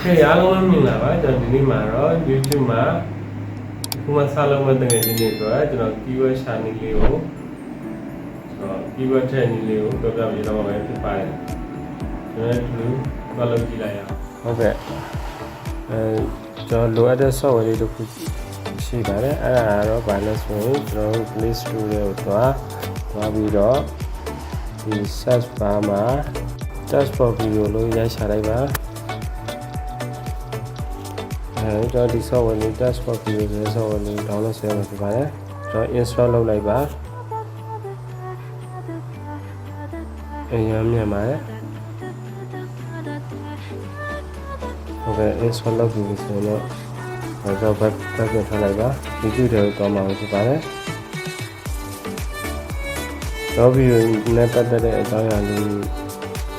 Okay အားလုံးမင်္ဂလာပါကျွန်တော်ဒီနေ့မှာတော့ YouTube မှာခုမှစလုံးမဲ့တကယ်ချင်းတွေဆိုတော့ကျွန်တော် keyword ရှာနေလေးကိုkeyword ထည့်နေလေးကိုပြောပြပြတော့မှာဖြစ်ပါတယ်ကျွန်တော်တို့ဘာလို့ကြည့်လိုက်ရအောင်ဟုတ်ကဲ့ကျွန်တော်လိုအပ်တဲ့ software လေးတစ်ခုရှိပါတယ်အဲ့ဒါကတော့ဘာလဲဆိုရင်ကျွန်တော် Play Store ကိုသွားပြီးတော့ဒီ search bar မှာ dashboard video လို့ရိုက်ရှာလိုက်ပါကျွန်တော်ဒီ software လေး dashboard video ဆိုတဲ့ software လေး download လုပ်ရမှာဖြစ်ပါတယ်ကျွန်တော် install လုပ်လိုက်ပါအရင်မြန်ပါတယ်ဟုတ်ကဲ့ install လုပ်ပြီးဆိုတော့တော့ back ပြန်ထားလိုက်ပါ YouTube ထဲကိုသွားမှာဖြစ်ပါတယ်တော့ video နဲ့ပတ်သက်တဲ့အကြောင်းအရာလေး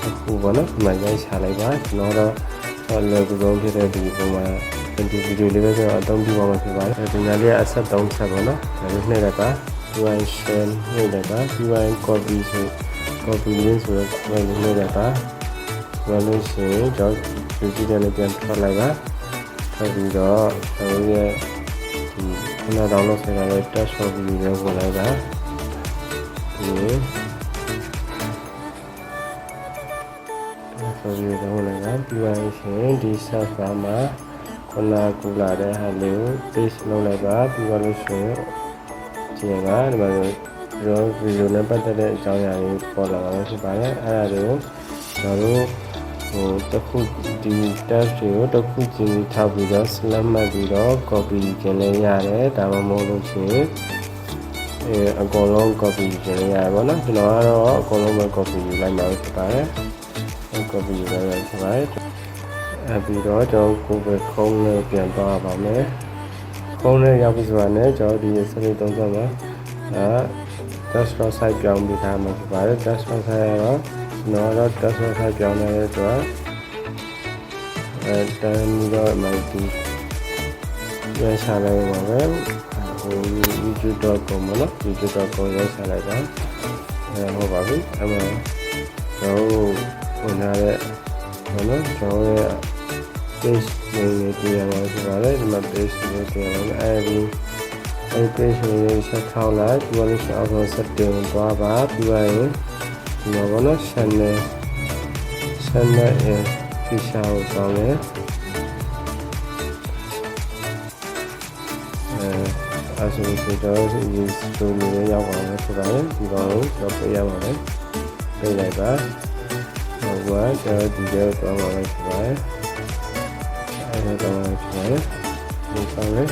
အခုပေါ့နော်ဒီမှာရိုက်ချလိုက်ပါကျွန်တော်တော့လောကလုံးဖြစ်တဲ့ဒီပုံမှာဒီဗီဒီယိုလေးပဲကျွန်တော်အသုံးပြုပါမှာဖြစ်ပါတယ်ဒီညာလေးအဆက်3ဆက်ပေါ့နော်ဒါလေးနှိပ်လိုက်ပါ UI share နှိပ်လိုက်ပါ UI copy ဆို copy link ဆိုတော့နှိပ်လိုက်ပါဘာလို့ရှိရင်ကျွန်တော်ဒီနဲ့ပြန်ထွက်လိုက်ပါထွက်ပြီးတော့ကျွန်တော်ရဲ့ဒီခဏ download ဆင်လာတဲ့ dashboard video ကိုဝင်လိုက်ပါဒီဆိုပြီးတော့လည်းပြီးပါရင်ဒီ search bar မှာခုနကလာတဲ့ဟာလေးကို paste လုပ်လိုက်ပါပြီးပါလို့ရှိရင်ဒီကဒီမှာကျွန်တော်ဗီဒီယိုနဲ့ပတ်သက်တဲ့အကြောင်းအရာတွေပေါ်လာမှာဖြစ်ပါတယ်အဲ့ဒါတွေကိုကျွန်တော်တို့တစ်ခုဒီ tab တွေကိုတစ်ခုချင်းထောက်ပြီးတော့ select မှတ်ပြီးတော့ copy ကျင်လည်းရတယ်ဒါမှမဟုတ်လို့ရှိရင်အကုန်လုံး copy ကျင်လည်းရပါတော့ကျွန်တော်ကတော့အကုန်လုံးပဲ copy ယူလိုက်မှာဖြစ်ပါတယ် copy ယူလိုက်ရဖြစ်ပါတယ်ပြီးတော့ကျွန်တော်ကိုယ်ပဲခုံးနဲ့ပြန်သွားပါမယ်ခုံးနဲ့ရောက်ပြီဆိုတာနဲ့ကျွန်တော်ဒီစနစ်သုံးချက်မှာdesktop site ပြောင်းပြီးထားမှာဖြစ်ပါတယ် desktop site ကတော့ကျွန်တော်တော့ desktop site ပြောင်းနေတဲ့အတွက်တန်းပြီးတော့မှဒီရရှာလိုက်ပါမယ်youtube.com နော် youtube.com ရရှာလိုက်ပါဟုတ်ပါပြီအဲ့မှာကျွန်တော်ဝင်လာတဲ့ဟုတ်နော်ကျွန်တော်ရဲ့ page လေးတွေ့ရမှာဖြစ်ပါတယ်ဒီမှာ page လေးတွေ့ရမှာအဲဒီpage လေးဆက်ထောက်လိုက်ပြီးတော့ဆက်အောင် setting သွားပါပြီးရင်ဒီမှာဘောနော် channel feature ကိုပေါင်းတယ်အဲဆိုတော့ဒီလိုလေးရောက်အောင်ဖြစ်ပါတယ်ဒီကောင်ကိုကျွန်တော်ပြရပါမယ်ပြလိုက်ပါဟုတ်ပါကျွန်တော်ဒီလိုတော့မှာဖြစ်ပါတယ်အဲတော့ဖြစ်ပါတယ်ဒီကောင်လေး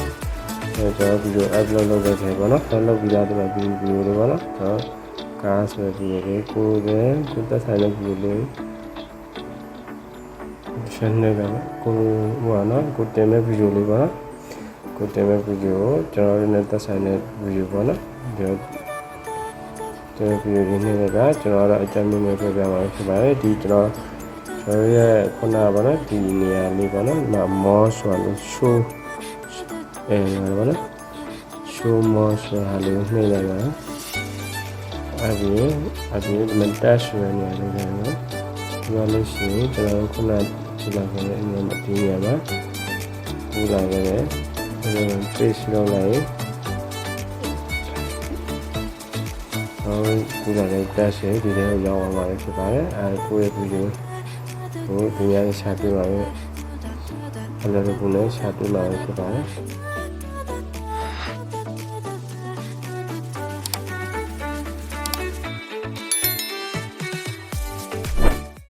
ကျွန်တော်ဗီဒီယို upload လုပ်ခဲ့တယ်ပေါ့နော် download ပြီးသားဒီမှာဗီဒီယိုတွေပေါ့နော်တော့ကားဆိုပြီးရေကိုသက်ဆိုင်တဲ့ဗီဒီယိုလေးရှင်းနေကြတယ်ကိုဟိုနော်ကိုတင်မဲ့ဗီဒီယိုလေးပေါ့နော်ကိုတင်မဲ့ဗီဒီယိုကျွန်တော်တို့နဲ့သက်ဆိုင်တဲ့ဗီဒီယိုပေါ့နော်ဒီဗီဒီယိုလေးနဲ့ကကျွန်တော်တို့အကြမ်းမြင်ပြပြမှာဖြစ်ပါတယ်ဒီကျွန်တော်ရဲ့ခုနကပေါ့နော်ဒီနေရာလေးပေါ့နော်more ဆိုလို့ show ပေါ့နော် show more ဆိုတာလေးနှိပ်လိုက်ပါအဲ့ဒီဒီမှာ dash ရနေရတယ်နော်ဒီလိုလို့ရှိရင်ကျွန်တော်ခုနဒီလောက်ပဲအရင်ဒီနေရာမှာဒီလောက်ပဲpage လောက်လိုက်ဒီလောက်လည်း dash ဒီထဲကိုရောက်အောင်ပါဖြစ်ပါတယ်ကိုယ့်ရဲ့ဗီဒီယိုကိုဒီနေရာရှာပြပါမယ်အဲ့လိုကိုလည်းရှာပြပါမယ်ဖြစ်ပါတယ်